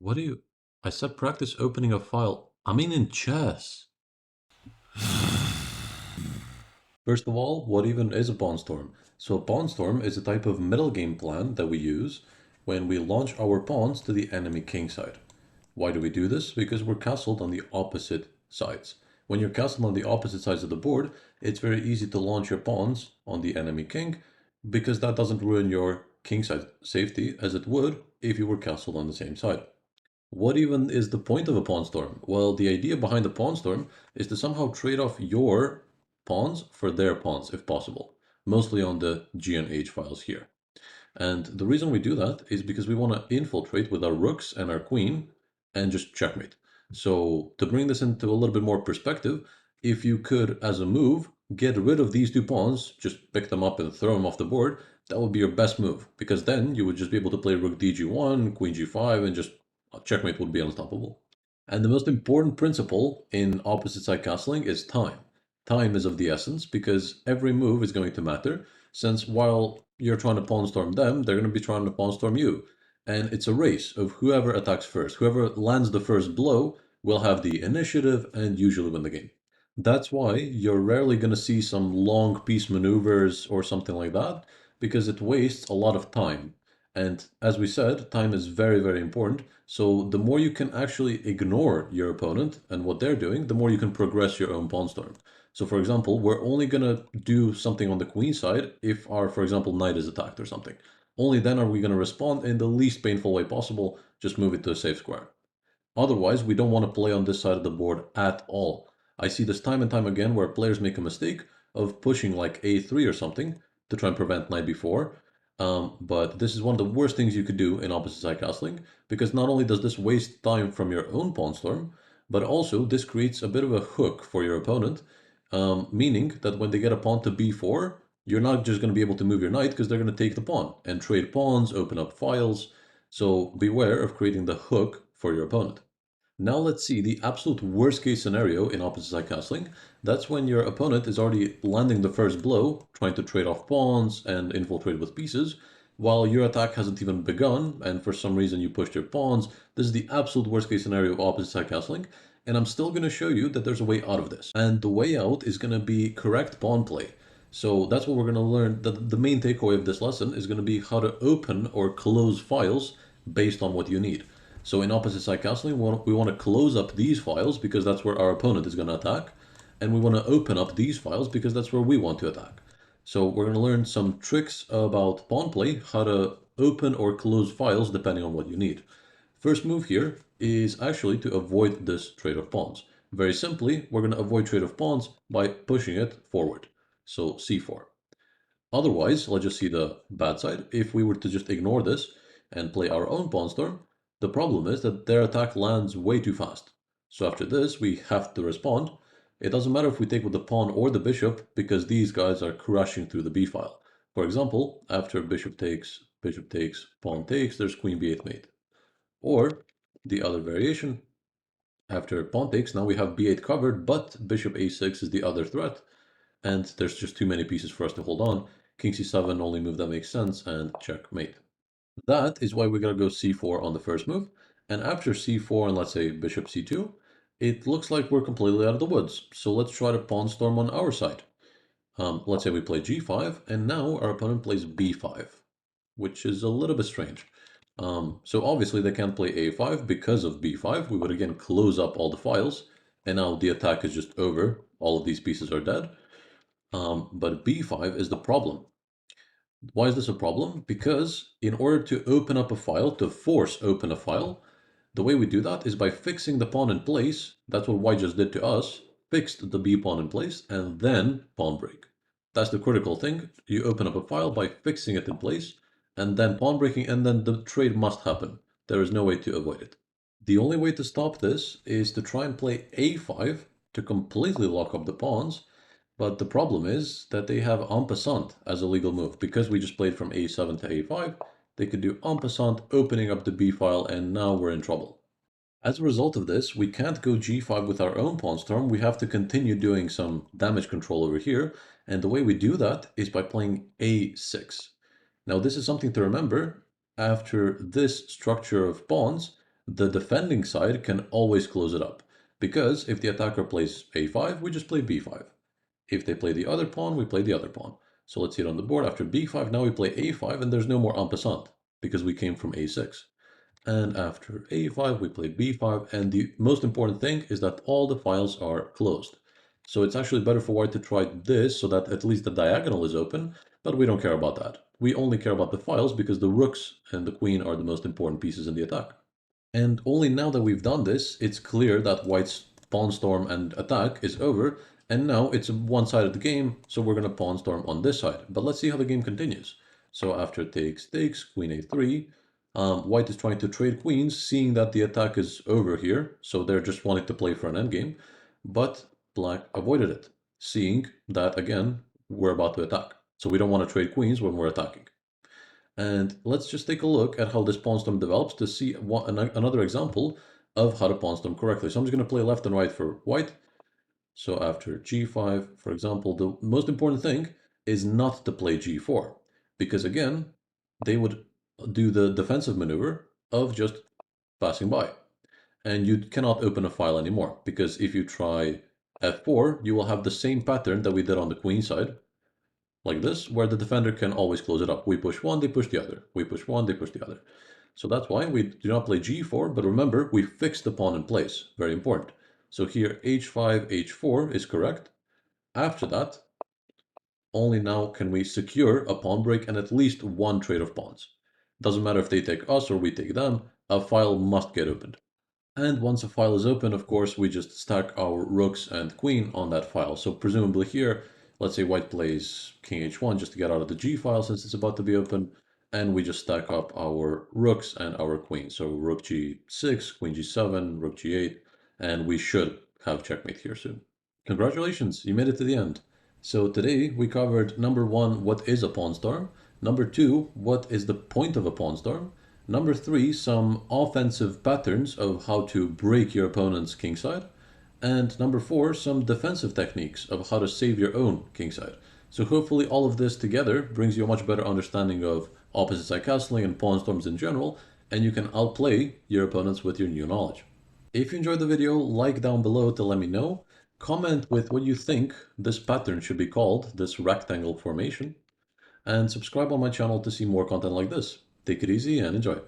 What do you... I said practice opening a file. I mean in chess. First of all, what even is a pawn storm? So a pawn storm is a type of middle game plan that we use when we launch our pawns to the enemy kingside. Why do we do this? Because we're castled on the opposite sides. When you're castled on the opposite sides of the board, it's very easy to launch your pawns on the enemy king because that doesn't ruin your kingside safety as it would if you were castled on the same side. What even is the point of a pawn storm? Well, the idea behind a pawn storm is to somehow trade off your pawns for their pawns if possible, mostly on the G and H files here. And the reason we do that is because we want to infiltrate with our rooks and our queen and just checkmate. So to bring this into a little bit more perspective, if you could, as a move, get rid of these two pawns, just pick them up and throw them off the board, that would be your best move, because then you would just be able to play rook dg1, queen g5, and just checkmate would be unstoppable. And the most important principle in opposite side castling is time. Time is of the essence because every move is going to matter, since while you're trying to pawn storm them, they're going to be trying to pawn storm you. And it's a race of whoever attacks first. Whoever lands the first blow will have the initiative and usually win the game. That's why you're rarely going to see some long piece maneuvers or something like that, because it wastes a lot of time. And as we said, time is very, very important. So the more you can actually ignore your opponent and what they're doing, the more you can progress your own pawn storm. So for example, we're only gonna do something on the queen side if our, for example, knight is attacked or something. Only then are we gonna respond in the least painful way possible, just move it to a safe square. Otherwise, we don't want to play on this side of the board at all. I see this time and time again where players make a mistake of pushing like a3 or something to try and prevent knight b4. But this is one of the worst things you could do in opposite side castling, because not only does this waste time from your own pawn storm, but also this creates a bit of a hook for your opponent, meaning that when they get a pawn to b4, you're not just going to be able to move your knight because they're going to take the pawn and trade pawns, open up files. So beware of creating the hook for your opponent. Now let's see the absolute worst case scenario in opposite side castling. That's when your opponent is already landing the first blow, trying to trade off pawns and infiltrate with pieces, while your attack hasn't even begun, and for some reason you pushed your pawns. This is the absolute worst case scenario of opposite side castling, and I'm still going to show you that there's a way out of this. And the way out is going to be correct pawn play. So that's what we're going to learn. The main takeaway of this lesson is going to be how to open or close files based on what you need. So in opposite side castling, we want to close up these files because that's where our opponent is going to attack. And we want to open up these files because that's where we want to attack. So we're going to learn some tricks about pawn play, how to open or close files depending on what you need. First move here is actually to avoid this trade of pawns. Very simply, we're going to avoid trade of pawns by pushing it forward. So c4. Otherwise, let's just see the bad side. If we were to just ignore this and play our own pawn storm, the problem is that their attack lands way too fast. So after this, we have to respond. It doesn't matter if we take with the pawn or the bishop, because these guys are crashing through the b file. For example, after bishop takes, pawn takes, there's queen b8 mate. Or the other variation, after pawn takes, now we have b8 covered, but bishop a6 is the other threat, and there's just too many pieces for us to hold on. King c7, only move that makes sense, and checkmate. That is why we gotta go c4 on the first move, and after c4 and let's say bishop c2, it looks like we're completely out of the woods. So let's try to pawn storm on our side. Let's say we play g5, and now our opponent plays b5, which is a little bit strange. So obviously they can't play a5 because of b5. We would again close up all the files, and now the attack is just over. All of these pieces are dead. But b5 is the problem. Why is this a problem? Because in order to open up a file, to force open a file, the way we do that is by fixing the pawn in place. That's what white just did to us. Fixed the b pawn in place and then pawn break. That's the critical thing. You open up a file by fixing it in place and then pawn breaking, and then the trade must happen. There is no way to avoid it. The only way to stop this is to try and play a5 to completely lock up the pawns. But the problem is that they have en passant as a legal move. Because we just played from a7 to a5, they could do en passant, opening up the b file, and now we're in trouble. As a result of this, we can't go g5 with our own pawn storm. We have to continue doing some damage control over here. And the way we do that is by playing a6. Now, this is something to remember. After this structure of pawns, the defending side can always close it up. Because if the attacker plays a5, we just play b5. If they play the other pawn, we play the other pawn. So let's see it on the board. After b5, now we play a5, and there's no more en passant, because we came from a6. And after a5, we play b5, and the most important thing is that all the files are closed. So it's actually better for white to try this, so that at least the diagonal is open, but we don't care about that. We only care about the files, because the rooks and the queen are the most important pieces in the attack. And only now that we've done this, it's clear that white's pawn storm and attack is over, and now it's a one-sided game, so we're going to pawn storm on this side. But let's see how the game continues. So after takes, queen a3, white is trying to trade queens, seeing that the attack is over here, so they're just wanting to play for an endgame, but black avoided it, seeing that, again, we're about to attack. So we don't want to trade queens when we're attacking. And let's just take a look at how this pawn storm develops to see another example of how to pawn storm correctly. So I'm just going to play left and right for white. So after g5, for example, the most important thing is not to play g4, because again, they would do the defensive maneuver of just passing by. And you cannot open a file anymore, because if you try f4, you will have the same pattern that we did on the queen side, like this, where the defender can always close it up. We push one, they push the other. We push one, they push the other. So that's why we do not play g4, but remember, we fix the pawn in place. Very important. So here, h5, h4 is correct. After that, only now can we secure a pawn break and at least one trade of pawns. Doesn't matter if they take us or we take them, a file must get opened. And once a file is open, of course, we just stack our rooks and queen on that file. So presumably here, let's say white plays king h1 just to get out of the g file since it's about to be open. And we just stack up our rooks and our queen. So rook g6, queen g7, rook g8, and we should have checkmate here soon. Congratulations, you made it to the end. So today we covered number 1, what is a pawn storm? Number 2, what is the point of a pawn storm? Number 3, some offensive patterns of how to break your opponent's kingside. And number 4, some defensive techniques of how to save your own kingside. So hopefully all of this together brings you a much better understanding of opposite side castling and pawn storms in general, and you can outplay your opponents with your new knowledge. If you enjoyed the video, like down below to let me know. Comment with what you think this pattern should be called, this rectangle formation. And subscribe on my channel to see more content like this. Take it easy and enjoy.